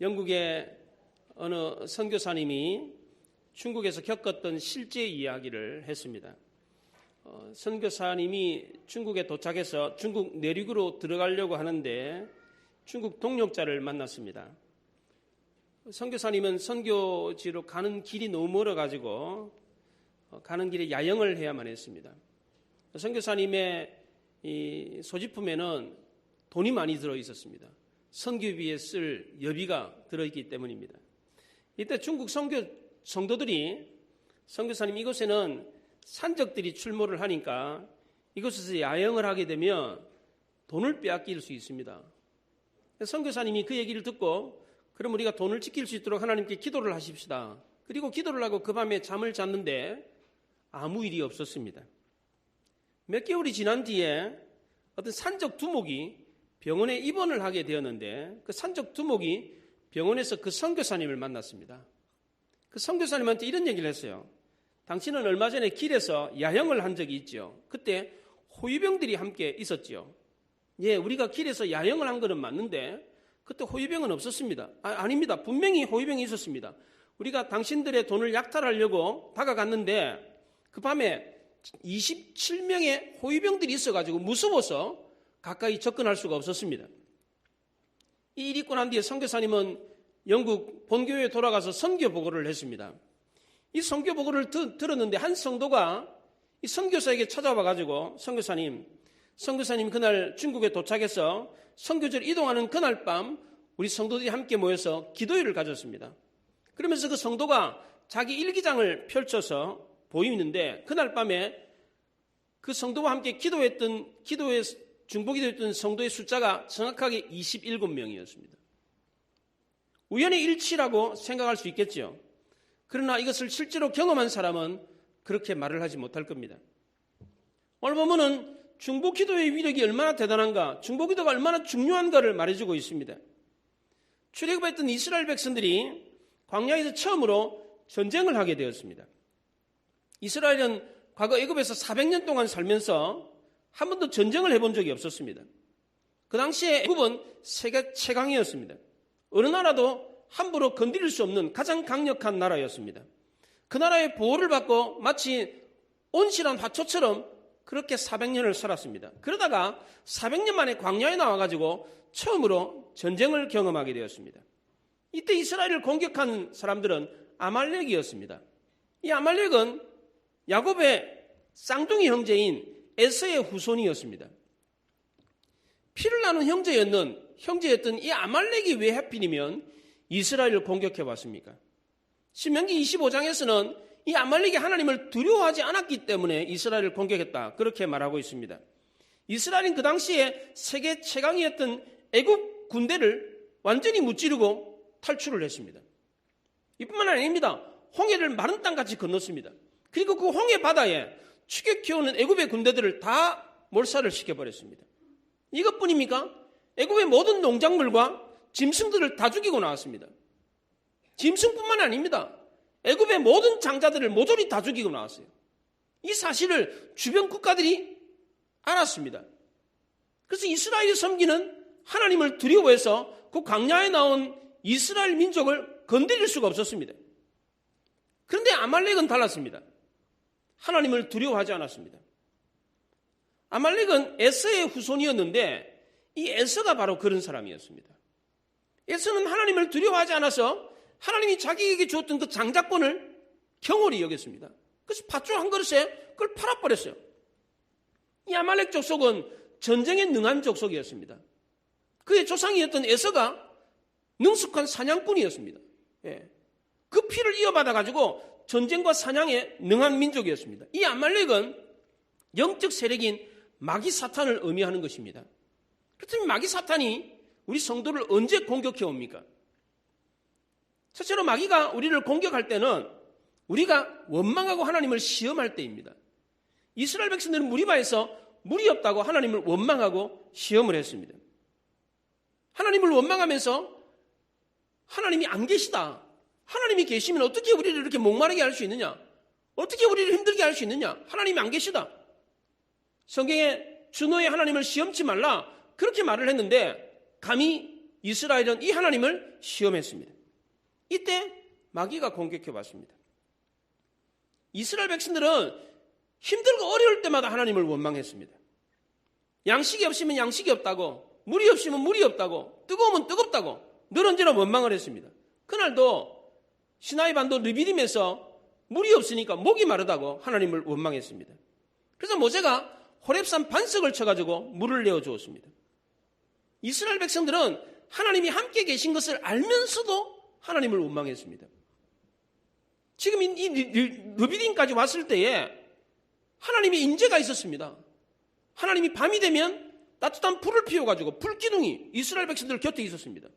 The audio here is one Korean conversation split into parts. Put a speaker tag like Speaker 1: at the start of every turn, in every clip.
Speaker 1: 영국의 어느 선교사님이 중국에서 겪었던 실제 이야기를 했습니다. 선교사님이 중국에 도착해서 중국 내륙으로 들어가려고 하는데 중국 동역자를 만났습니다. 선교사님은 선교지로 가는 길이 너무 멀어가지고 가는 길에 야영을 해야만 했습니다. 선교사님의 이 소지품에는 돈이 많이 들어있었습니다. 선교비에 쓸 여비가 들어있기 때문입니다. 이때 중국 성도들이 선교사님 이곳에는 산적들이 출몰을 하니까 이곳에서 야영을 하게 되면 돈을 빼앗길 수 있습니다. 선교사님이 그 얘기를 듣고 그럼 우리가 돈을 지킬 수 있도록 하나님께 기도를 하십시다. 그리고 기도를 하고 그 밤에 잠을 잤는데 아무 일이 없었습니다. 몇 개월이 지난 뒤에 어떤 산적 두목이 병원에 입원을 하게 되었는데 그 산적 두목이 병원에서 그 선교사님을 만났습니다. 그 선교사님한테 이런 얘기를 했어요. 당신은 얼마 전에 길에서 야영을 한 적이 있죠. 그때 호위병들이 함께 있었죠. 예, 우리가 길에서 야영을 한 거는 맞는데 그때 호위병은 없었습니다. 아닙니다. 분명히 호위병이 있었습니다. 우리가 당신들의 돈을 약탈하려고 다가갔는데 그 밤에 27명의 호위병들이 있어가지고 무서워서 가까이 접근할 수가 없었습니다. 이 일이 있고 난 뒤에 선교사님은 영국 본교회에 돌아가서 선교 보고를 했습니다. 이 선교 보고를 들었는데 한 성도가 이 선교사에게 찾아와가지고 선교사님 그날 중국에 도착해서 선교지로 이동하는 그날 밤 우리 성도들이 함께 모여서 기도회를 가졌습니다. 그러면서 그 성도가 자기 일기장을 펼쳐서 보이는데 그날 밤에 그 성도와 함께 기도회 중보기도했던 성도의 숫자가 정확하게 27명이었습니다. 우연의 일치라고 생각할 수 있겠죠. 그러나 이것을 실제로 경험한 사람은 그렇게 말을 하지 못할 겁니다. 오늘 보면은 중보기도의 위력이 얼마나 대단한가, 중보기도가 얼마나 중요한가를 말해주고 있습니다. 출애굽했던 이스라엘 백성들이 광야에서 처음으로 전쟁을 하게 되었습니다. 이스라엘은 과거 애굽에서 400년 동안 살면서 한 번도 전쟁을 해본 적이 없었습니다. 그 당시에 애굽은 세계 최강이었습니다. 어느 나라도 함부로 건드릴 수 없는 가장 강력한 나라였습니다. 그 나라의 보호를 받고 마치 온실한 화초처럼 그렇게 400년을 살았습니다. 그러다가 400년 만에 광야에 나와가지고 처음으로 전쟁을 경험하게 되었습니다. 이때 이스라엘을 공격한 사람들은 아말렉이었습니다. 이 아말렉은 야곱의 쌍둥이 형제인 에서의 후손이었습니다. 피를 나눈 형제였던 이 아말렉이 왜 하필이면 이스라엘을 공격해 왔습니까? 신명기 25장에서는 이 아말렉이 하나님을 두려워하지 않았기 때문에 이스라엘을 공격했다. 그렇게 말하고 있습니다. 이스라엘은 그 당시에 세계 최강이었던 애굽 군대를 완전히 무찌르고 탈출을 했습니다. 이뿐만 아닙니다. 홍해를 마른 땅같이 건넜습니다. 그리고 그 홍해 바다에 추격해오는 애굽의 군대들을 다 몰살을 시켜버렸습니다. 이것뿐입니까? 애굽의 모든 농작물과 짐승들을 다 죽이고 나왔습니다. 짐승뿐만 아닙니다. 애굽의 모든 장자들을 모조리 다 죽이고 나왔어요. 이 사실을 주변 국가들이 알았습니다. 그래서 이스라엘이 섬기는 하나님을 두려워해서 그 광야에 나온 이스라엘 민족을 건드릴 수가 없었습니다. 그런데 아말렉은 달랐습니다. 하나님을 두려워하지 않았습니다. 아말렉은 에서의 후손이었는데 이 에서가 바로 그런 사람이었습니다. 에서는 하나님을 두려워하지 않아서 하나님이 자기에게 주었던 그 장자권을 경홀히 여겼습니다. 그래서 팥죽 한 그릇에 그걸 팔아버렸어요. 이 아말렉 족속은 전쟁에 능한 족속이었습니다. 그의 조상이었던 에서가 능숙한 사냥꾼이었습니다. 그 피를 이어받아가지고 전쟁과 사냥에 능한 민족이었습니다. 이 아말렉은 영적 세력인 마귀 사탄을 의미하는 것입니다. 그렇다면 마귀 사탄이 우리 성도를 언제 공격해 옵니까? 첫째로 마귀가 우리를 공격할 때는 우리가 원망하고 하나님을 시험할 때입니다. 이스라엘 백성들은 무리바에서 물이 없다고 하나님을 원망하고 시험을 했습니다. 하나님을 원망하면서 하나님이 안 계시다. 하나님이 계시면 어떻게 우리를 이렇게 목마르게 할 수 있느냐? 어떻게 우리를 힘들게 할 수 있느냐? 하나님이 안 계시다. 성경에 주 너의 하나님을 시험치 말라 그렇게 말을 했는데 감히 이스라엘은 이 하나님을 시험했습니다. 이때 마귀가 공격해 왔습니다. 이스라엘 백성들은 힘들고 어려울 때마다 하나님을 원망했습니다. 양식이 없으면 양식이 없다고, 물이 없으면 물이 없다고, 뜨거우면 뜨겁다고 늘 언제나 원망을 했습니다. 그날도 시나이 반도 르비딤에서 물이 없으니까 목이 마르다고 하나님을 원망했습니다. 그래서 모세가 호렙산 반석을 쳐가지고 물을 내어주었습니다. 이스라엘 백성들은 하나님이 함께 계신 것을 알면서도 하나님을 원망했습니다. 지금 이 르비딤까지 왔을 때에 하나님의 인재가 있었습니다. 하나님이 밤이 되면 따뜻한 불을 피워가지고 불기둥이 이스라엘 백성들 곁에 있었습니다.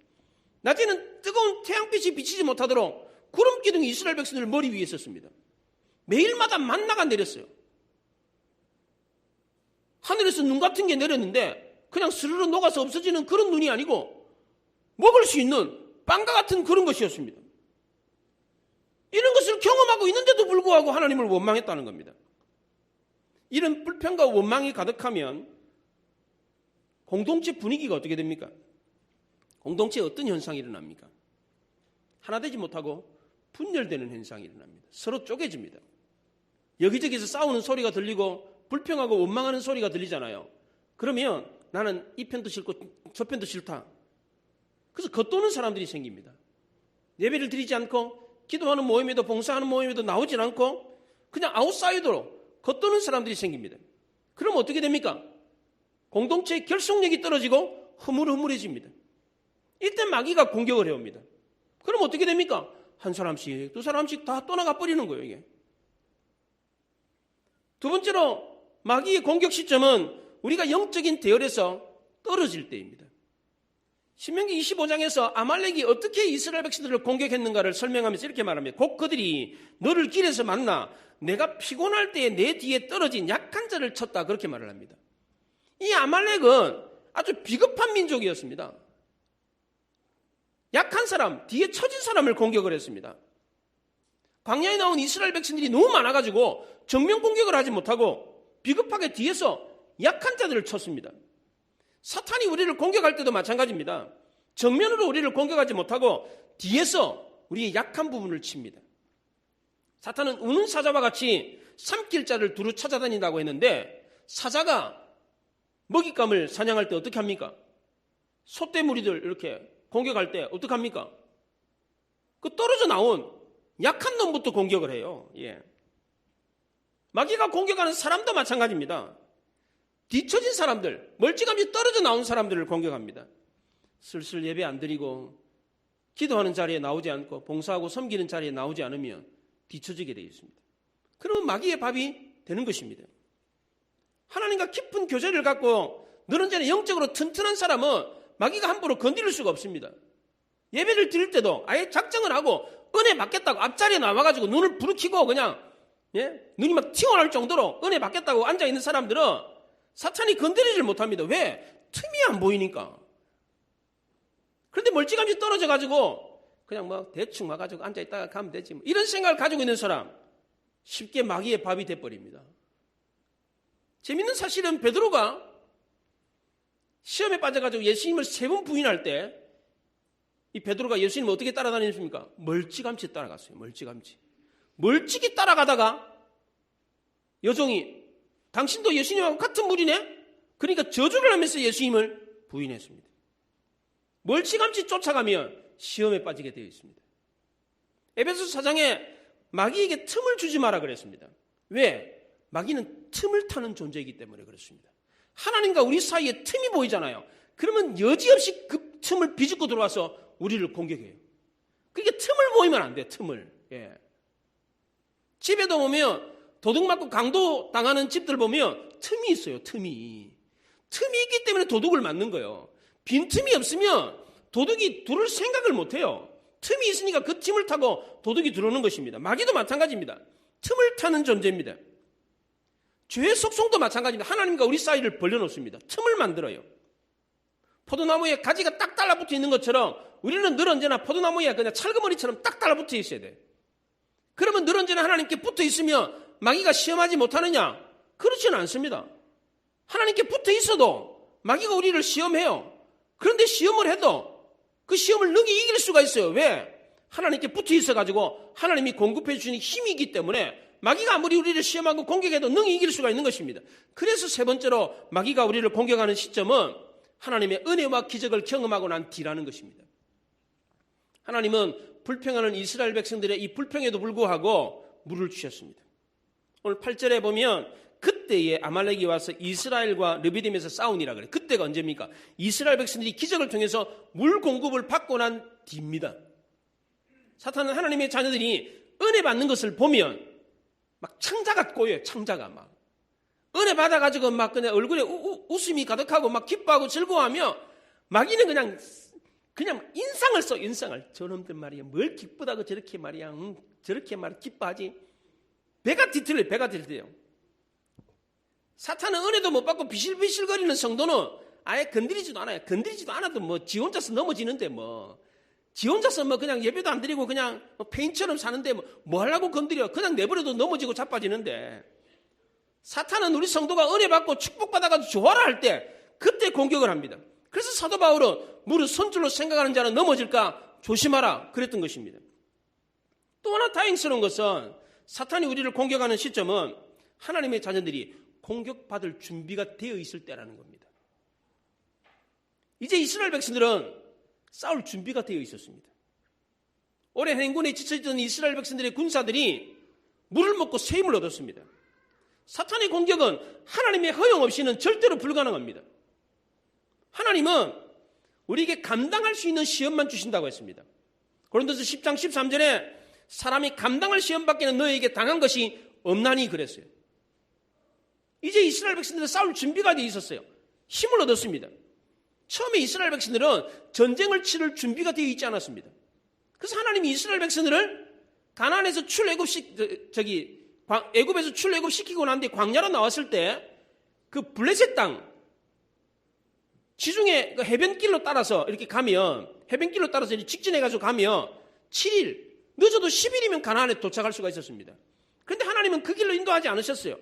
Speaker 1: 낮에는 뜨거운 태양빛이 비치지 못하도록 구름 기둥이 이스라엘 백성들 머리 위에 있었습니다. 매일마다 만나가 내렸어요. 하늘에서 눈 같은 게 내렸는데 그냥 스르르 녹아서 없어지는 그런 눈이 아니고 먹을 수 있는 빵과 같은 그런 것이었습니다. 이런 것을 경험하고 있는데도 불구하고 하나님을 원망했다는 겁니다. 이런 불평과 원망이 가득하면 공동체 분위기가 어떻게 됩니까? 공동체에 어떤 현상이 일어납니까? 하나 되지 못하고 분열되는 현상이 일어납니다. 서로 쪼개집니다. 여기저기서 싸우는 소리가 들리고 불평하고 원망하는 소리가 들리잖아요. 그러면 나는 이 편도 싫고 저 편도 싫다. 그래서 겉도는 사람들이 생깁니다. 예배를 드리지 않고 기도하는 모임에도 봉사하는 모임에도 나오질 않고 그냥 아웃사이더로 겉도는 사람들이 생깁니다. 그럼 어떻게 됩니까? 공동체의 결속력이 떨어지고 흐물흐물해집니다. 이때 마귀가 공격을 해옵니다. 그럼 어떻게 됩니까? 한 사람씩 두 사람씩 다 떠나가 버리는 거예요. 이게. 두 번째로 마귀의 공격 시점은 우리가 영적인 대열에서 떨어질 때입니다. 신명기 25장에서 아말렉이 어떻게 이스라엘 백성들을 공격했는가를 설명하면서 이렇게 말합니다. 곧 그들이 너를 길에서 만나 내가 피곤할 때에 내 뒤에 떨어진 약한 자를 쳤다. 그렇게 말을 합니다. 이 아말렉은 아주 비겁한 민족이었습니다. 약한 사람, 뒤에 처진 사람을 공격을 했습니다. 광야에 나온 이스라엘 백성들이 너무 많아가지고 정면 공격을 하지 못하고 비겁하게 뒤에서 약한 자들을 쳤습니다. 사탄이 우리를 공격할 때도 마찬가지입니다. 정면으로 우리를 공격하지 못하고 뒤에서 우리의 약한 부분을 칩니다. 사탄은 우는 사자와 같이 삼킬 자를 두루 찾아다닌다고 했는데 사자가 먹잇감을 사냥할 때 어떻게 합니까? 소떼무리들 이렇게 공격할 때 어떻게 합니까? 그 떨어져 나온 약한 놈부터 공격을 해요. 예. 마귀가 공격하는 사람도 마찬가지입니다. 뒤처진 사람들, 멀찌감치 떨어져 나온 사람들을 공격합니다. 슬슬 예배 안 드리고 기도하는 자리에 나오지 않고 봉사하고 섬기는 자리에 나오지 않으면 뒤처지게 되어 있습니다. 그러면 마귀의 밥이 되는 것입니다. 하나님과 깊은 교제를 갖고 늘 언제나 영적으로 튼튼한 사람은 마귀가 함부로 건드릴 수가 없습니다. 예배를 드릴 때도 아예 작정을 하고 은혜 받겠다고 앞자리에 나와가지고 눈을 부르키고 그냥 눈이 막 튀어나올 정도로 은혜 받겠다고 앉아있는 사람들은 사탄이 건드리질 못합니다. 왜? 틈이 안 보이니까. 그런데 멀찌감치 떨어져가지고 그냥 뭐 대충 와가지고 앉아있다가 가면 되지 뭐 이런 생각을 가지고 있는 사람 쉽게 마귀의 밥이 돼버립니다. 재밌는 사실은 베드로가 시험에 빠져가지고 예수님을 3번 부인할 때 이 베드로가 예수님을 어떻게 따라다녔습니까? 멀찌감치 따라갔어요. 멀찍이 따라가다가 여종이 당신도 예수님하고 같은 무리네? 그러니까 저주를 하면서 예수님을 부인했습니다. 멀찌감치 쫓아가면 시험에 빠지게 되어 있습니다. 에베소서 4장에 마귀에게 틈을 주지 마라 그랬습니다. 왜? 마귀는 틈을 타는 존재이기 때문에 그렇습니다. 하나님과 우리 사이에 틈이 보이잖아요. 그러면 여지없이 그 틈을 비집고 들어와서 우리를 공격해요. 그러니까 틈을 보이면 안 돼요. 틈을. 예. 집에도 보면 도둑 맞고 강도 당하는 집들 보면 틈이 있어요. 틈이 있기 때문에 도둑을 맞는 거예요. 빈틈이 없으면 도둑이 들어올 생각을 못해요. 틈이 있으니까 그 틈을 타고 도둑이 들어오는 것입니다. 마귀도 마찬가지입니다. 틈을 타는 존재입니다. 죄의 속성도 마찬가지입니다. 하나님과 우리 사이를 벌려놓습니다. 틈을 만들어요. 포도나무에 가지가 딱 달라붙어 있는 것처럼 우리는 늘 언제나 포도나무에 그냥 찰그머리처럼 딱 달라붙어 있어야 돼. 그러면 늘 언제나 하나님께 붙어 있으면 마귀가 시험하지 못하느냐? 그렇지는 않습니다. 하나님께 붙어 있어도 마귀가 우리를 시험해요. 그런데 시험을 해도 그 시험을 능히 이길 수가 있어요. 왜? 하나님께 붙어 있어가지고 하나님이 공급해 주시는 힘이기 때문에 마귀가 아무리 우리를 시험하고 공격해도 능히 이길 수가 있는 것입니다. 그래서 세 번째로 마귀가 우리를 공격하는 시점은 하나님의 은혜와 기적을 경험하고 난 뒤라는 것입니다. 하나님은 불평하는 이스라엘 백성들의 이 불평에도 불구하고 물을 주셨습니다. 오늘 8절에 보면 그때에 아말렉이 와서 이스라엘과 르비딤에서 싸우니라 그래요. 그때가 언제입니까? 이스라엘 백성들이 기적을 통해서 물 공급을 받고 난 뒤입니다. 사탄은 하나님의 자녀들이 은혜 받는 것을 보면 막 창자가 꼬여요. 창자가 막. 은혜 받아가지고 막 그냥 얼굴에 웃음이 가득하고 막 기뻐하고 즐거워하며 마귀는 그냥 인상을 써, 인상을. 저놈들 말이야. 뭘 기쁘다고 저렇게 말이야. 저렇게 말 기뻐하지. 배가 뒤틀려요. 사탄은 은혜도 못 받고 비실비실거리는 성도는 아예 건드리지도 않아요. 건드리지도 않아도 뭐 지 혼자서 넘어지는데 지 혼자서 그냥 예배도 안 드리고 그냥 페인처럼 사는데 뭐 하려고 건드려. 그냥 내버려도 넘어지고 자빠지는데 사탄은 우리 성도가 은혜 받고 축복받아가지고 좋아라 할 때 그때 공격을 합니다. 그래서 사도 바울은 물을 선줄로 생각하는 자는 넘어질까 조심하라 그랬던 것입니다. 또 하나 다행스러운 것은 사탄이 우리를 공격하는 시점은 하나님의 자녀들이 공격받을 준비가 되어 있을 때라는 겁니다. 이제 이스라엘 백성들은 싸울 준비가 되어 있었습니다. 오랜 행군에 지쳐있던 이스라엘 백성들의 군사들이 물을 먹고 새 힘을 얻었습니다. 사탄의 공격은 하나님의 허용 없이는 절대로 불가능합니다. 하나님은 우리에게 감당할 수 있는 시험만 주신다고 했습니다. 고린도서 10장 13절에 사람이 감당할 시험 밖에는 너에게 당한 것이 없나니 그랬어요. 이제 이스라엘 백성들은 싸울 준비가 되어 있었어요. 힘을 얻었습니다. 처음에 이스라엘 백성들은 전쟁을 치를 준비가 되어 있지 않았습니다. 그래서 하나님이 이스라엘 백성들을 가나안에서 애굽에서 출애굽시키고 난 뒤에 광야로 나왔을 때 그 블레셋 땅 지중해 해변길로 따라서 이렇게 가면 해변길로 따라서 이렇게 직진해가지고 가면 7일 늦어도 10일이면 가나안에 도착할 수가 있었습니다. 그런데 하나님은 그 길로 인도하지 않으셨어요.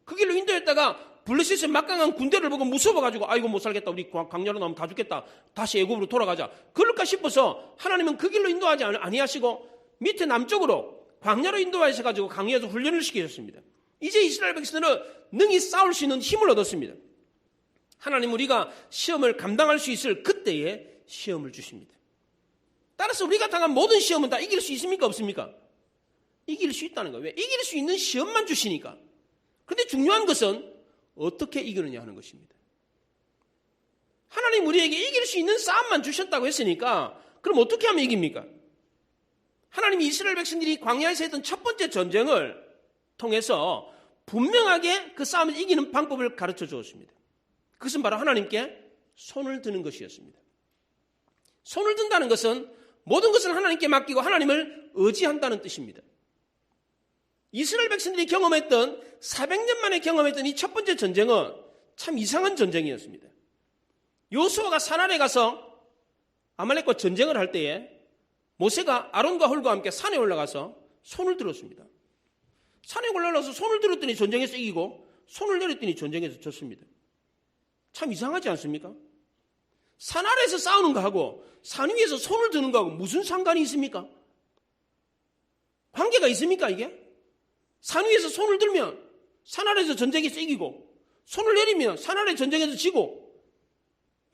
Speaker 1: 그 길로 인도했다가 블레셋의 막강한 군대를 보고 무서워가지고 아이고 못 살겠다. 우리 광야로 나오면 다 죽겠다. 다시 애굽으로 돌아가자. 그럴까 싶어서 하나님은 그 길로 인도하지 아니하시고 밑에 남쪽으로 광야로 인도하셔가지고 강야에서 훈련을 시키셨습니다. 이제 이스라엘 백성들은 능히 싸울 수 있는 힘을 얻었습니다. 하나님 우리가 시험을 감당할 수 있을 그때에 시험을 주십니다. 따라서 우리가 당한 모든 시험은 다 이길 수 있습니까? 없습니까? 이길 수 있다는 거예요. 왜? 이길 수 있는 시험만 주시니까. 그런데 중요한 것은 어떻게 이기느냐 하는 것입니다. 하나님 우리에게 이길 수 있는 싸움만 주셨다고 했으니까 그럼 어떻게 하면 이깁니까? 하나님이 이스라엘 백성들이 광야에서 했던 첫 번째 전쟁을 통해서 분명하게 그 싸움을 이기는 방법을 가르쳐 주었습니다. 그것은 바로 하나님께 손을 드는 것이었습니다. 손을 든다는 것은 모든 것을 하나님께 맡기고 하나님을 의지한다는 뜻입니다. 이스라엘 백성들이 경험했던 400년 만에 경험했던 이 첫 번째 전쟁은 참 이상한 전쟁이었습니다. 여호수아가 산안에 가서 아말렉과 전쟁을 할 때에 모세가 아론과 홀과 함께 산에 올라가서 손을 들었습니다. 산에 올라가서 손을 들었더니 전쟁에서 이기고 손을 내렸더니 전쟁에서 졌습니다. 참 이상하지 않습니까? 산 아래에서 싸우는 거하고 산 위에서 손을 드는 거하고 무슨 상관이 있습니까? 관계가 있습니까 이게? 산 위에서 손을 들면 산 아래에서 전쟁에서 이기고 손을 내리면 산 아래 전쟁에서 지고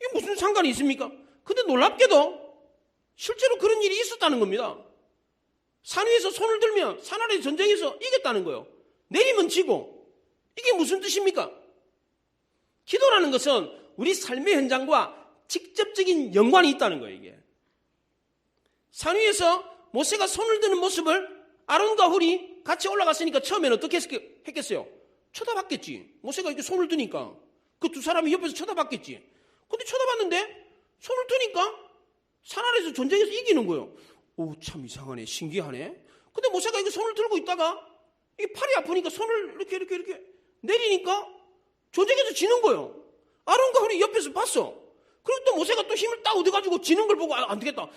Speaker 1: 이게 무슨 상관이 있습니까? 근데 놀랍게도 실제로 그런 일이 있었다는 겁니다. 산 위에서 손을 들면 산 아래 전쟁에서 이겼다는 거예요. 내리면 지고 이게 무슨 뜻입니까? 기도라는 것은 우리 삶의 현장과 직접적인 연관이 있다는 거예요. 이게 산 위에서 모세가 손을 드는 모습을 아론과 훌이 같이 올라갔으니까 처음에는 어떻게 했겠어요? 쳐다봤겠지. 모세가 이렇게 손을 드니까 그 두 사람이 옆에서 쳐다봤겠지. 근데 쳐다봤는데 손을 드니까 산 아래에서 전쟁에서 이기는 거예요. 오, 참 이상하네. 신기하네. 근데 모세가 이거 손을 들고 있다가 이 팔이 아프니까 손을 이렇게 내리니까 전쟁에서 지는 거예요. 아론과 훌이 옆에서 봤어. 그리고 또 모세가 또 힘을 딱 얻어가지고 지는 걸 보고 안 되겠다.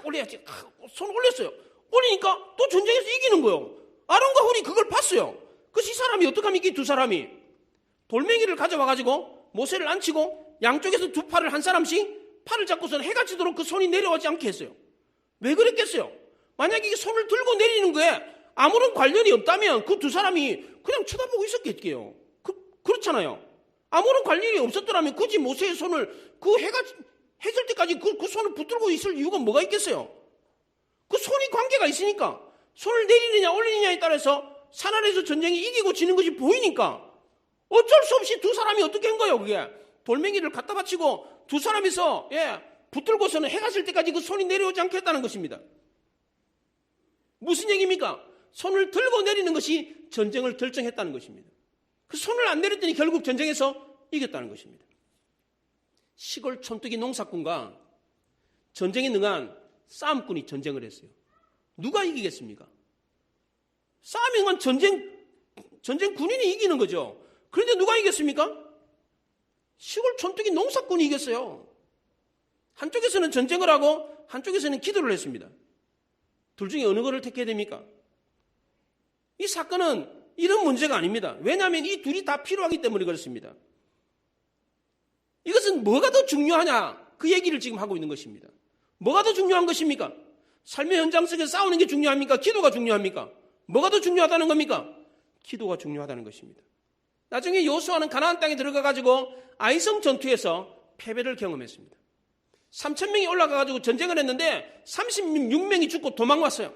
Speaker 1: 올려야지. 손 올렸어요. 올리니까 또 전쟁에서 이기는 거예요. 아론과 훌이 그걸 봤어요. 그래서 이 사람이 어떡합니까? 이 두 사람이 돌멩이를 가져와가지고 모세를 앉히고 양쪽에서 두 팔을 한 사람씩 팔을 잡고서는 해가 지도록 그 손이 내려오지 않게 했어요. 왜 그랬겠어요? 만약에 이게 손을 들고 내리는 거에 아무런 관련이 없다면 그 두 사람이 그냥 쳐다보고 있었겠게요. 그렇잖아요. 아무런 관련이 없었더라면 굳이 모세의 손을 그 해가 해질 때까지 그 손을 붙들고 있을 이유가 뭐가 있겠어요? 그 손이 관계가 있으니까 손을 내리느냐 올리느냐에 따라서 산 아래에서 전쟁이 이기고 지는 것이 보이니까 어쩔 수 없이 두 사람이 어떻게 한 거예요? 그게 돌멩이를 갖다 바치고 두 사람이서 붙들고서는 해가 질 때까지 그 손이 내려오지 않게 했다는 것입니다. 무슨 얘기입니까? 손을 들고 내리는 것이 전쟁을 결정했다는 것입니다. 그 손을 안 내렸더니 결국 전쟁에서 이겼다는 것입니다. 시골 촌뜨기 농사꾼과 전쟁에 능한 싸움꾼이 전쟁을 했어요. 누가 이기겠습니까? 싸움에 능한 전쟁 군인이 이기는 거죠. 그런데 누가 이겼습니까? 시골 촌뜨기 농사꾼이 이겼어요. 한쪽에서는 전쟁을 하고 한쪽에서는 기도를 했습니다. 둘 중에 어느 거를 택해야 됩니까? 이 사건은 이런 문제가 아닙니다. 왜냐하면 이 둘이 다 필요하기 때문에 그렇습니다. 이것은 뭐가 더 중요하냐? 그 얘기를 지금 하고 있는 것입니다. 뭐가 더 중요한 것입니까? 삶의 현장 속에서 싸우는 게 중요합니까? 기도가 중요합니까? 뭐가 더 중요하다는 겁니까? 기도가 중요하다는 것입니다. 나중에 여호수아는 가나안 땅에 들어가가지고 아이성 전투에서 패배를 경험했습니다. 3,000명이 올라가가지고 전쟁을 했는데 36명이 죽고 도망왔어요.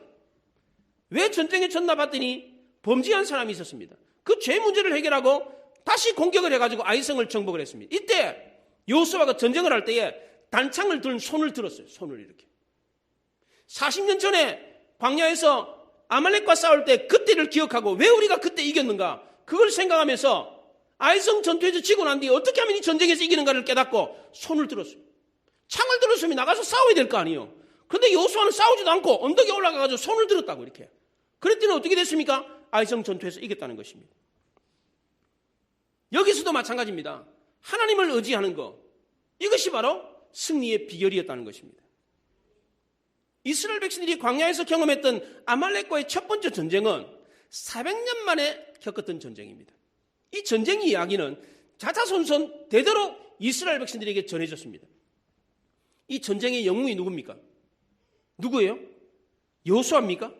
Speaker 1: 왜 전쟁에 졌나 봤더니 범죄한 사람이 있었습니다. 그 죄 문제를 해결하고 다시 공격을 해가지고 아이성을 정복을 했습니다. 이때 여호수아가 전쟁을 할 때에 단창을 든 손을 들었어요. 손을 이렇게. 40년 전에 광야에서 아말렉과 싸울 때 그때를 기억하고 왜 우리가 그때 이겼는가? 그걸 생각하면서 아이성 전투에서 지고 난 뒤에 어떻게 하면 이 전쟁에서 이기는가를 깨닫고 손을 들었어요. 창을 들었으면 나가서 싸워야 될 거 아니에요. 그런데 여호수아는 싸우지도 않고 언덕에 올라가가지고 손을 들었다고 이렇게. 그랬더니 어떻게 됐습니까? 아이성 전투에서 이겼다는 것입니다. 여기서도 마찬가지입니다. 하나님을 의지하는 것. 이것이 바로 승리의 비결이었다는 것입니다. 이스라엘 백성들이 광야에서 경험했던 아말렉과의 첫 번째 전쟁은 400년 만에 겪었던 전쟁입니다. 이 전쟁 이야기는 자자손손 대대로 이스라엘 백성들에게 전해졌습니다. 이 전쟁의 영웅이 누굽니까? 누구예요? 여호수아입니까?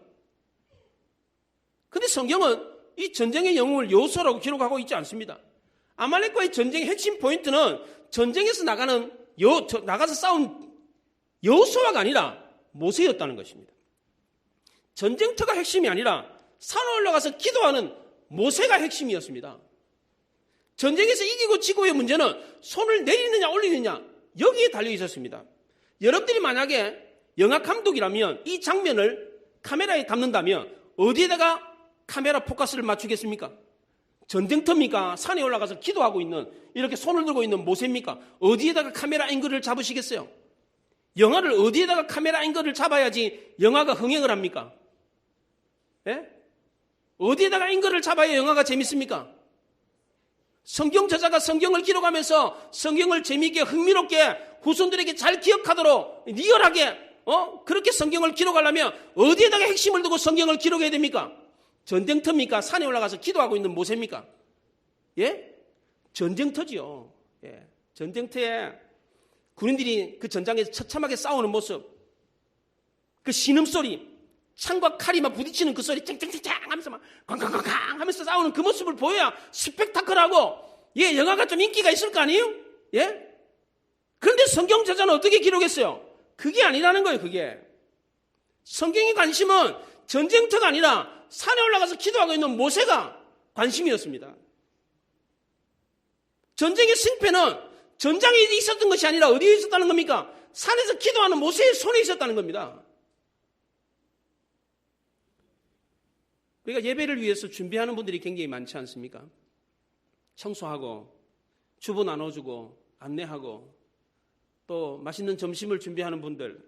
Speaker 1: 근데 성경은 이 전쟁의 영웅을 여호수아라고 기록하고 있지 않습니다. 아말렉과의 전쟁의 핵심 포인트는 전쟁에서 나가서 싸운 여호수아가 아니라 모세였다는 것입니다. 전쟁터가 핵심이 아니라 산에 올라가서 기도하는 모세가 핵심이었습니다. 전쟁에서 이기고 지고의 문제는 손을 내리느냐 올리느냐 여기에 달려 있었습니다. 여러분들이 만약에 영화 감독이라면 이 장면을 카메라에 담는다면 어디에다가 카메라 포커스를 맞추겠습니까? 전쟁터입니까? 산에 올라가서 기도하고 있는 이렇게 손을 들고 있는 모세입니까? 어디에다가 카메라 앵글을 잡으시겠어요? 영화를 어디에다가 카메라 앵글을 잡아야지 영화가 흥행을 합니까? 예? 어디에다가 앵글을 잡아야 영화가 재밌습니까? 성경 저자가 성경을 기록하면서 성경을 재미있게 흥미롭게 후손들에게 잘 기억하도록 리얼하게 그렇게 성경을 기록하려면 어디에다가 핵심을 두고 성경을 기록해야 됩니까? 전쟁터입니까? 산에 올라가서 기도하고 있는 모세입니까? 예? 전쟁터지요. 예. 전쟁터에 군인들이 그 전장에서 처참하게 싸우는 모습, 그 신음소리, 창과 칼이 막 부딪히는 그 소리, 쨍쨍쨍쨍 하면서 막 쾅쾅쾅쾅 하면서 싸우는 그 모습을 보여야 스펙타클하고, 예, 영화가 좀 인기가 있을 거 아니에요? 예? 그런데 성경 저자는 어떻게 기록했어요? 그게 아니라는 거예요, 그게. 성경의 관심은 전쟁터가 아니라 산에 올라가서 기도하고 있는 모세가 관심이었습니다. 전쟁의 승패는 전장에 있었던 것이 아니라 어디에 있었다는 겁니까? 산에서 기도하는 모세의 손에 있었다는 겁니다. 우리가 예배를 위해서 준비하는 분들이 굉장히 많지 않습니까? 청소하고 주보 나눠주고 안내하고 또 맛있는 점심을 준비하는 분들,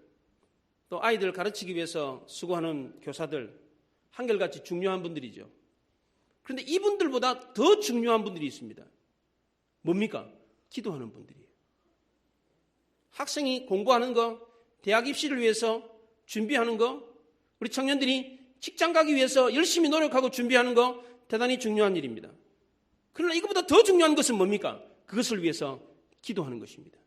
Speaker 1: 또 아이들 가르치기 위해서 수고하는 교사들, 한결같이 중요한 분들이죠. 그런데 이분들보다 더 중요한 분들이 있습니다. 뭡니까? 기도하는 분들이에요. 학생이 공부하는 거, 대학 입시를 위해서 준비하는 거, 우리 청년들이 직장 가기 위해서 열심히 노력하고 준비하는 거 대단히 중요한 일입니다. 그러나 이것보다 더 중요한 것은 뭡니까? 그것을 위해서 기도하는 것입니다.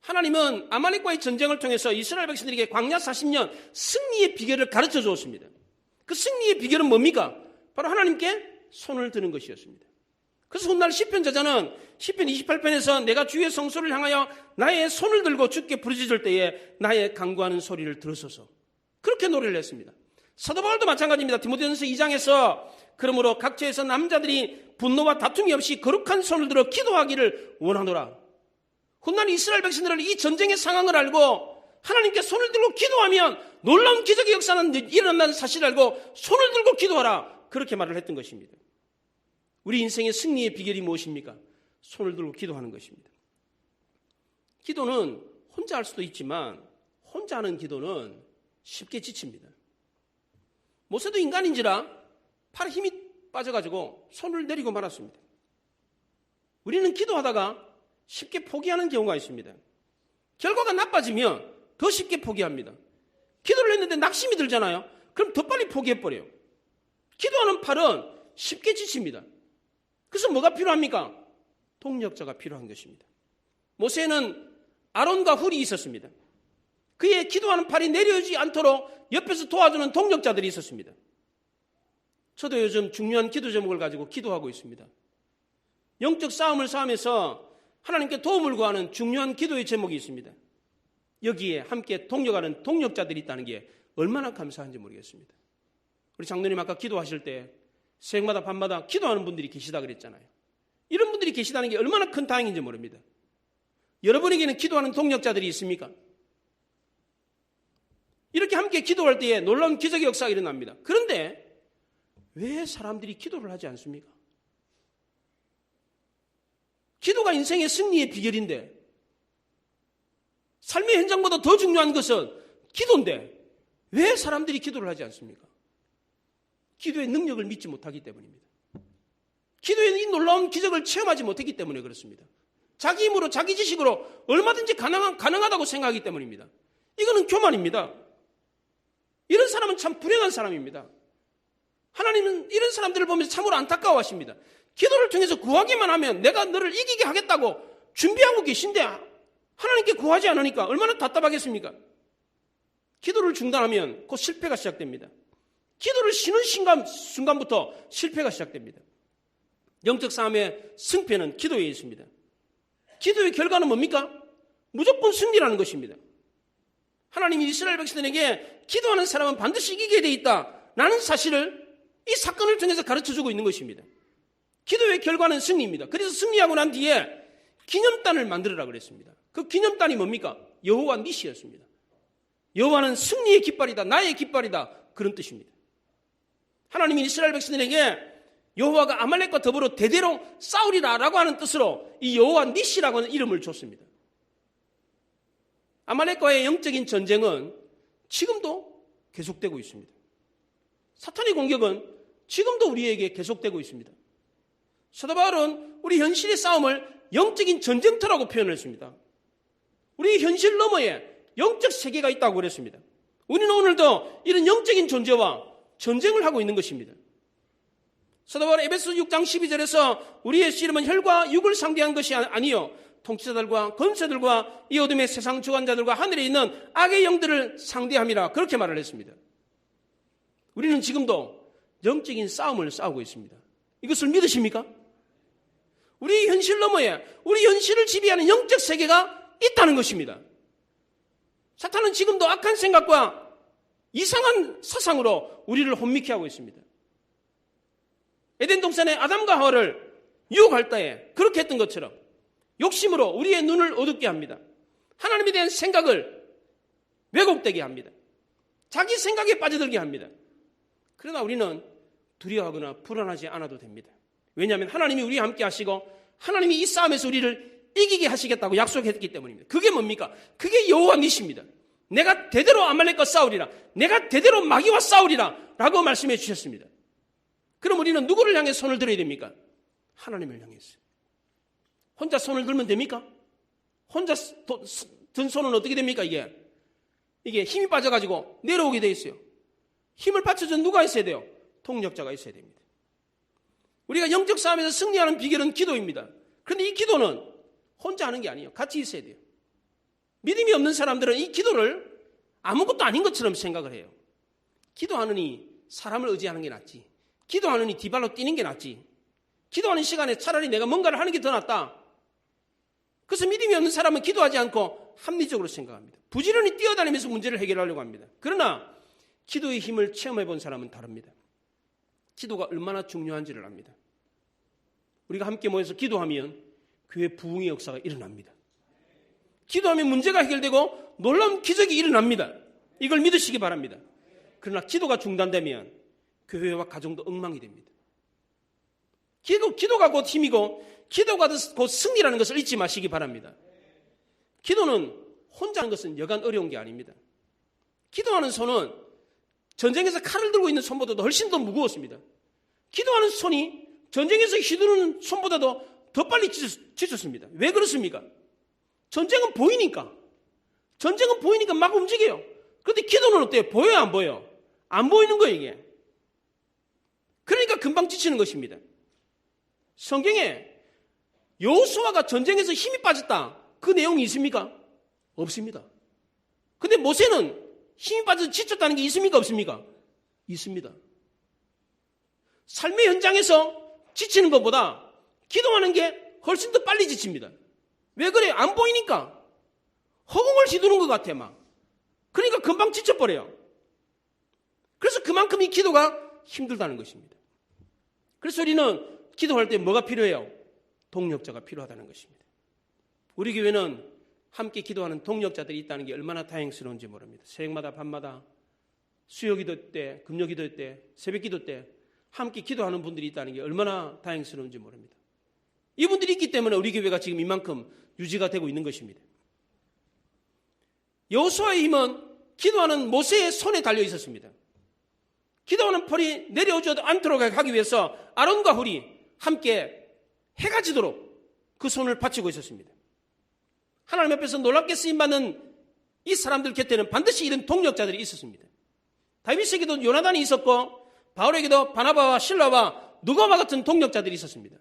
Speaker 1: 하나님은 아말렉과의 전쟁을 통해서 이스라엘 백성들에게 광야 40년 승리의 비결을 가르쳐 주었습니다. 그 승리의 비결은 뭡니까? 바로 하나님께 손을 드는 것이었습니다. 그래서 훗날 시편 저자는 시편 28편에서 내가 주의 성소를 향하여 나의 손을 들고 주께 부르짖을 때에 나의 간구하는 소리를 들으소서. 그렇게 노래를 했습니다. 사도 바울도 마찬가지입니다. 디모데전서 2장에서 그러므로 각처에서 남자들이 분노와 다툼이 없이 거룩한 손을 들어 기도하기를 원하노라. 훗날 이스라엘 백성들은 이 전쟁의 상황을 알고 하나님께 손을 들고 기도하면 놀라운 기적의 역사는 일어난다는 사실을 알고 손을 들고 기도하라. 그렇게 말을 했던 것입니다. 우리 인생의 승리의 비결이 무엇입니까? 손을 들고 기도하는 것입니다. 기도는 혼자 할 수도 있지만 혼자 하는 기도는 쉽게 지칩니다. 모세도 인간인지라 팔에 힘이 빠져가지고 손을 내리고 말았습니다. 우리는 기도하다가 쉽게 포기하는 경우가 있습니다. 결과가 나빠지면 더 쉽게 포기합니다. 기도를 했는데 낙심이 들잖아요. 그럼 더 빨리 포기해버려요. 기도하는 팔은 쉽게 지칩니다. 그래서 뭐가 필요합니까? 동력자가 필요한 것입니다. 모세는 아론과 훌이 있었습니다. 그의 기도하는 팔이 내려오지 않도록 옆에서 도와주는 동력자들이 있었습니다. 저도 요즘 중요한 기도 제목을 가지고 기도하고 있습니다. 영적 싸움을 싸우면서 하나님께 도움을 구하는 중요한 기도의 제목이 있습니다. 여기에 함께 동력하는 동력자들이 있다는 게 얼마나 감사한지 모르겠습니다. 우리 장로님 아까 기도하실 때 새벽마다 밤마다 기도하는 분들이 계시다 그랬잖아요. 이런 분들이 계시다는 게 얼마나 큰 다행인지 모릅니다. 여러분에게는 기도하는 동력자들이 있습니까? 이렇게 함께 기도할 때에 놀라운 기적의 역사가 일어납니다. 그런데 왜 사람들이 기도를 하지 않습니까? 기도가 인생의 승리의 비결인데 삶의 현장보다 더 중요한 것은 기도인데 왜 사람들이 기도를 하지 않습니까? 기도의 능력을 믿지 못하기 때문입니다. 기도의 이 놀라운 기적을 체험하지 못했기 때문에 그렇습니다. 자기 힘으로 자기 지식으로 얼마든지 가능하다고 생각하기 때문입니다. 이거는 교만입니다. 이런 사람은 참 불행한 사람입니다. 하나님은 이런 사람들을 보면서 참으로 안타까워하십니다. 기도를 통해서 구하기만 하면 내가 너를 이기게 하겠다고 준비하고 계신데 하나님께 구하지 않으니까 얼마나 답답하겠습니까? 기도를 중단하면 곧 실패가 시작됩니다. 기도를 쉬는 순간부터 실패가 시작됩니다. 영적 싸움의 승패는 기도에 있습니다. 기도의 결과는 뭡니까? 무조건 승리라는 것입니다. 하나님이 이스라엘 백성들에게 기도하는 사람은 반드시 이기게 돼 있다라는 사실을 이 사건을 통해서 가르쳐주고 있는 것입니다. 기도의 결과는 승리입니다. 그래서 승리하고 난 뒤에 기념단을 만들으라 그랬습니다. 그 기념단이 뭡니까? 여호와 니시였습니다. 여호와는 승리의 깃발이다, 나의 깃발이다, 그런 뜻입니다. 하나님이 이스라엘 백성들에게 여호와가 아말렉과 더불어 대대로 싸우리라라고 하는 뜻으로 이 여호와 니시라고 하는 이름을 줬습니다. 아말렉과의 영적인 전쟁은 지금도 계속되고 있습니다. 사탄의 공격은 지금도 우리에게 계속되고 있습니다. 사도 바울은 우리 현실의 싸움을 영적인 전쟁터라고 표현을 했습니다. 우리 현실 너머에 영적 세계가 있다고 그랬습니다. 우리는 오늘도 이런 영적인 존재와 전쟁을 하고 있는 것입니다. 사도 바울은 에베소 6장 12절에서 우리의 씨름은 혈과 육을 상대한 것이 아니요 통치자들과 권세들과 이 어둠의 세상 주관자들과 하늘에 있는 악의 영들을 상대함이라 그렇게 말을 했습니다. 우리는 지금도 영적인 싸움을 싸우고 있습니다. 이것을 믿으십니까? 우리 현실 너머에 우리 현실을 지배하는 영적 세계가 있다는 것입니다. 사탄은 지금도 악한 생각과 이상한 사상으로 우리를 혼미케 하고 있습니다. 에덴 동산에 아담과 하와를 유혹할 때에 그렇게 했던 것처럼 욕심으로 우리의 눈을 어둡게 합니다. 하나님에 대한 생각을 왜곡되게 합니다. 자기 생각에 빠져들게 합니다. 그러나 우리는 두려워하거나 불안하지 않아도 됩니다. 왜냐하면 하나님이 우리와 함께 하시고 하나님이 이 싸움에서 우리를 이기게 하시겠다고 약속했기 때문입니다. 그게 뭡니까? 그게 여호와 니시입니다. 내가 대대로 아말렉과 싸우리라, 내가 대대로 마귀와 싸우리라 라고 말씀해 주셨습니다. 그럼 우리는 누구를 향해 손을 들어야 됩니까? 하나님을 향해서. 혼자 손을 들면 됩니까? 혼자 든 손은 어떻게 됩니까? 이게 힘이 빠져가지고 내려오게 돼 있어요. 힘을 받쳐준 누가 있어야 돼요? 동력자가 있어야 됩니다. 우리가 영적 싸움에서 승리하는 비결은 기도입니다. 그런데 이 기도는 혼자 하는 게 아니에요. 같이 있어야 돼요. 믿음이 없는 사람들은 이 기도를 아무것도 아닌 것처럼 생각을 해요. 기도하느니 사람을 의지하는 게 낫지. 기도하느니 뒤발로 뛰는 게 낫지. 기도하는 시간에 차라리 내가 뭔가를 하는 게 더 낫다. 그래서 믿음이 없는 사람은 기도하지 않고 합리적으로 생각합니다. 부지런히 뛰어다니면서 문제를 해결하려고 합니다. 그러나 기도의 힘을 체험해 본 사람은 다릅니다. 기도가 얼마나 중요한지를 압니다. 우리가 함께 모여서 기도하면 교회 부흥의 역사가 일어납니다. 기도하면 문제가 해결되고 놀라운 기적이 일어납니다. 이걸 믿으시기 바랍니다. 그러나 기도가 중단되면 교회와 가정도 엉망이 됩니다. 기도가 곧 힘이고 기도가 곧 승리라는 것을 잊지 마시기 바랍니다. 기도는 혼자 하는 것은 여간 어려운 게 아닙니다. 기도하는 손은 전쟁에서 칼을 들고 있는 손보다도 훨씬 더 무거웠습니다. 기도하는 손이 전쟁에서 휘두르는 손보다도 더 빨리 지쳤습니다. 왜 그렇습니까? 전쟁은 보이니까. 전쟁은 보이니까 막 움직여요. 그런데 기도는 어때요? 보여요, 안 보여요? 안 보이는 거예요, 이게. 그러니까 금방 지치는 것입니다. 성경에 여호수아가 전쟁에서 힘이 빠졌다. 그 내용이 있습니까? 없습니다. 근데 모세는 힘이 빠져서 지쳤다는 게 있습니까? 없습니까? 있습니다. 삶의 현장에서 지치는 것보다 기도하는 게 훨씬 더 빨리 지칩니다. 왜 그래요? 안 보이니까. 허공을 휘두른 것 같아, 막. 그러니까 금방 지쳐버려요. 그래서 그만큼 이 기도가 힘들다는 것입니다. 그래서 우리는 기도할 때 뭐가 필요해요? 동력자가 필요하다는 것입니다. 우리 교회는 함께 기도하는 동력자들이 있다는 게 얼마나 다행스러운지 모릅니다. 새벽마다 밤마다 수요기도 때, 금요기도 때, 새벽기도 때 함께 기도하는 분들이 있다는 게 얼마나 다행스러운지 모릅니다. 이분들이 있기 때문에 우리 교회가 지금 이만큼 유지가 되고 있는 것입니다. 여호수아의 힘은 기도하는 모세의 손에 달려 있었습니다. 기도하는 펄이 내려오지 않도록 하기 위해서 아론과 훌이 함께 해가 지도록 그 손을 받치고 있었습니다. 하나님 앞에서 놀랍게 쓰임받는 이 사람들 곁에는 반드시 이런 동력자들이 있었습니다. 다윗에게도 요나단이 있었고 바울에게도 바나바와 실라와 누가와 같은 동력자들이 있었습니다.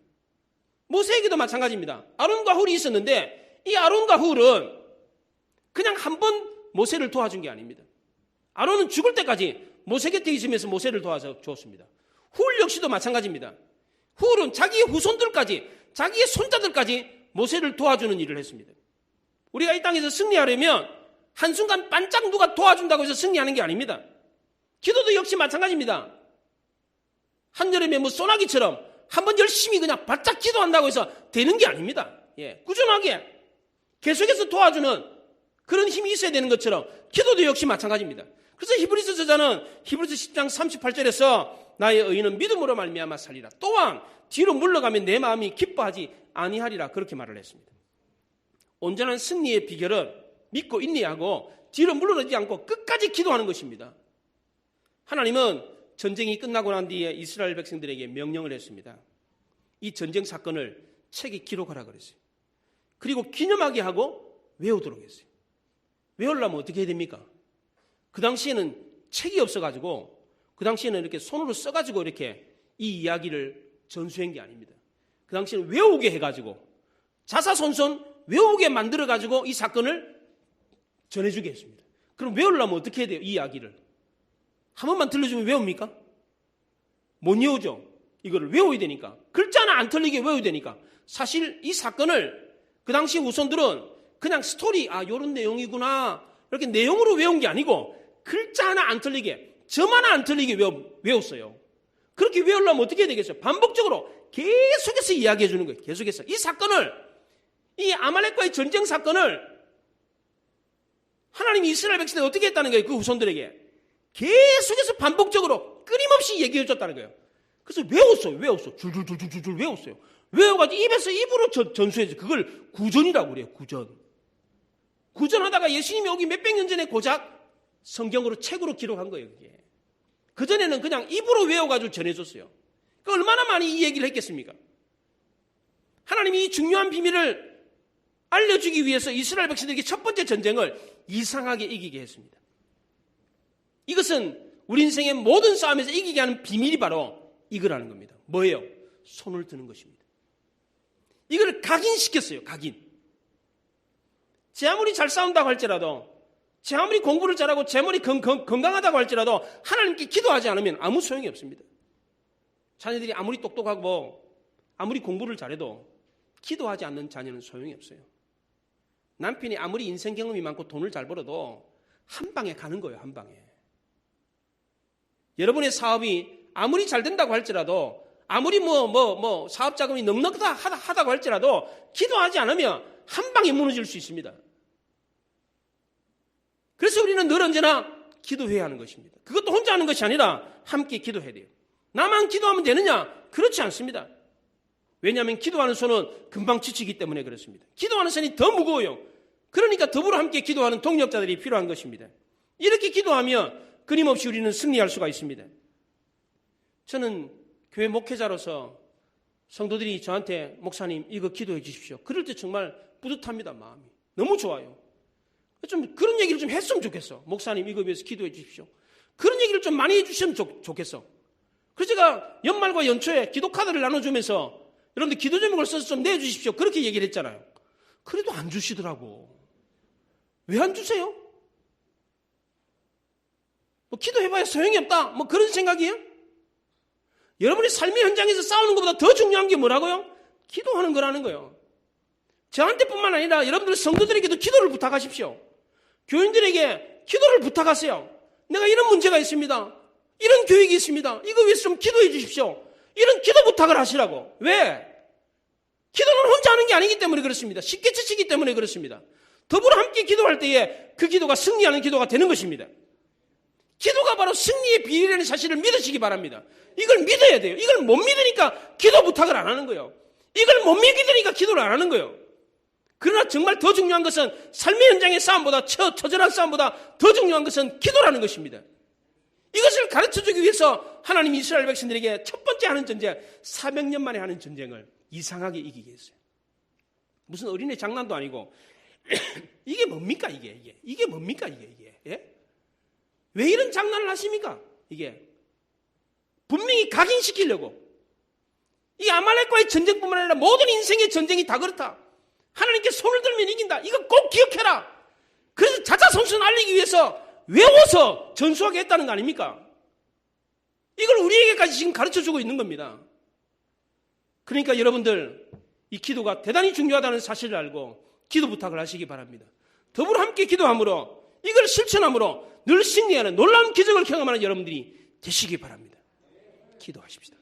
Speaker 1: 모세에게도 마찬가지입니다. 아론과 훌이 있었는데 이 아론과 훌은 그냥 한 번 모세를 도와준 게 아닙니다. 아론은 죽을 때까지 모세 곁에 있으면서 모세를 도와줬습니다. 훌 역시도 마찬가지입니다. 훌은 자기의 후손들까지, 자기의 손자들까지 모세를 도와주는 일을 했습니다. 우리가 이 땅에서 승리하려면 한순간 반짝 누가 도와준다고 해서 승리하는 게 아닙니다. 기도도 역시 마찬가지입니다. 한여름에 소나기처럼 한번 열심히 그냥 바짝 기도한다고 해서 되는 게 아닙니다. 꾸준하게 계속해서 도와주는 그런 힘이 있어야 되는 것처럼 기도도 역시 마찬가지입니다. 그래서 히브리서 저자는 히브리서 10장 38절에서 나의 의인은 믿음으로 말미암아 살리라. 또한 뒤로 물러가면 내 마음이 기뻐하지 아니하리라. 그렇게 말을 했습니다. 온전한 승리의 비결은 믿고 인내하고 뒤로 물러나지 않고 끝까지 기도하는 것입니다. 하나님은 전쟁이 끝나고 난 뒤에 이스라엘 백성들에게 명령을 했습니다. 이 전쟁 사건을 책에 기록하라 그랬어요. 그리고 기념하게 하고 외우도록 했어요. 외우려면 어떻게 해야 됩니까? 그 당시에는 책이 없어가지고 그 당시에는 이렇게 손으로 써가지고 이렇게 이 이야기를 전수한 게 아닙니다. 그 당시에는 외우게 해가지고 자사손손 외우게 만들어가지고 이 사건을 전해주게 했습니다. 그럼 외우려면 어떻게 해야 돼요? 이 이야기를. 한 번만 들려주면 외웁니까? 못 외우죠. 이거를 외워야 되니까. 글자 하나 안 틀리게 외워야 되니까. 사실 이 사건을 그 당시 후손들은 그냥 스토리, 요런 내용이구나. 이렇게 내용으로 외운 게 아니고 글자 하나 안 틀리게, 점 하나 안 틀리게 외웠어요. 그렇게 외우려면 어떻게 해야 되겠어요? 반복적으로 계속해서 이야기해 주는 거예요. 계속해서. 이 사건을, 이 아말렉과의 전쟁 사건을 하나님이 이스라엘 백성들이 어떻게 했다는 거예요? 그 후손들에게. 계속해서 반복적으로 끊임없이 얘기해 줬다는 거예요. 그래서 외웠어. 줄줄줄줄 외웠어요. 외워가지고 입에서 입으로 전수해서 그걸 구전이라고 그래요. 구전하다가 예수님이 오기 몇백 년 전에 고작 성경으로 책으로 기록한 거예요. 그게. 그전에는 그냥 입으로 외워가지고 전해줬어요. 얼마나 많이 이 얘기를 했겠습니까? 하나님이 이 중요한 비밀을 알려주기 위해서 이스라엘 백성들에게 첫 번째 전쟁을 이상하게 이기게 했습니다. 이것은 우리 인생의 모든 싸움에서 이기게 하는 비밀이 바로 이거라는 겁니다. 뭐예요? 손을 드는 것입니다. 이걸 각인시켰어요. 각인. 제 아무리 잘 싸운다고 할지라도, 제 아무리 공부를 잘하고 제 아무리 건강하다고 할지라도 하나님께 기도하지 않으면 아무 소용이 없습니다. 자녀들이 아무리 똑똑하고 아무리 공부를 잘해도 기도하지 않는 자녀는 소용이 없어요. 남편이 아무리 인생 경험이 많고 돈을 잘 벌어도 한 방에 가는 거예요. 한 방에. 여러분의 사업이 아무리 잘 된다고 할지라도, 아무리 사업 자금이 넉넉하다고 할지라도 기도하지 않으면 한 방에 무너질 수 있습니다. 그래서 우리는 늘 언제나 기도해야 하는 것입니다. 그것도 혼자 하는 것이 아니라 함께 기도해야 돼요. 나만 기도하면 되느냐? 그렇지 않습니다. 왜냐하면 기도하는 손은 금방 지치기 때문에 그렇습니다. 기도하는 손이 더 무거워요. 그러니까 더불어 함께 기도하는 동력자들이 필요한 것입니다. 이렇게 기도하면 끊임없이 우리는 승리할 수가 있습니다. 저는 교회 목회자로서 성도들이 저한테 목사님 이거 기도해 주십시오. 그럴 때 정말 뿌듯합니다. 마음이. 너무 좋아요. 좀 그런 얘기를 좀 했으면 좋겠어. 목사님 이거 위해서 기도해 주십시오. 그런 얘기를 좀 많이 해주시면 좋겠어. 그래서 제가 연말과 연초에 기도 카드를 나눠주면서 여러분들 기도 제목을 써서 좀 내주십시오. 그렇게 얘기를 했잖아요. 그래도 안 주시더라고. 왜 안 주세요? 기도해봐야 소용이 없다. 그런 생각이에요? 여러분이 삶의 현장에서 싸우는 것보다 더 중요한 게 뭐라고요? 기도하는 거라는 거예요. 저한테뿐만 아니라 여러분들 성도들에게도 기도를 부탁하십시오. 교인들에게 기도를 부탁하세요. 내가 이런 문제가 있습니다. 이런 교육이 있습니다. 이거 위해서 좀 기도해 주십시오. 이런 기도 부탁을 하시라고. 왜? 기도는 혼자 하는 게 아니기 때문에 그렇습니다. 쉽게 지치기 때문에 그렇습니다. 더불어 함께 기도할 때에 그 기도가 승리하는 기도가 되는 것입니다. 기도가 바로 승리의 비밀이라는 사실을 믿으시기 바랍니다. 이걸 믿어야 돼요. 이걸 못 믿으니까 기도 부탁을 안 하는 거예요. 이걸 못 믿으니까 기도를 안 하는 거예요. 그러나 정말 더 중요한 것은 삶의 현장의 싸움보다 처절한 싸움보다 더 중요한 것은 기도라는 것입니다. 이것을 가르쳐주기 위해서 하나님이 이스라엘 백성들에게 첫 번째 하는 전쟁, 400년 만에 하는 전쟁을 이상하게 이기게 했어요. 무슨 어린애 장난도 아니고 이게 뭡니까 이게 뭡니까 이게 예? 왜 이런 장난을 하십니까? 이게 분명히 각인시키려고. 이 아말렉과의 전쟁뿐만 아니라 모든 인생의 전쟁이 다 그렇다. 하나님께 손을 들면 이긴다. 이거 꼭 기억해라. 그래서 자자손손 알리기 위해서 외워서 전수하게 했다는 거 아닙니까? 이걸 우리에게까지 지금 가르쳐주고 있는 겁니다. 그러니까 여러분들 이 기도가 대단히 중요하다는 사실을 알고 기도 부탁을 하시기 바랍니다. 더불어 함께 기도함으로 이걸 실천함으로 늘 승리하는 놀라운 기적을 경험하는 여러분들이 되시기 바랍니다. 기도하십시다.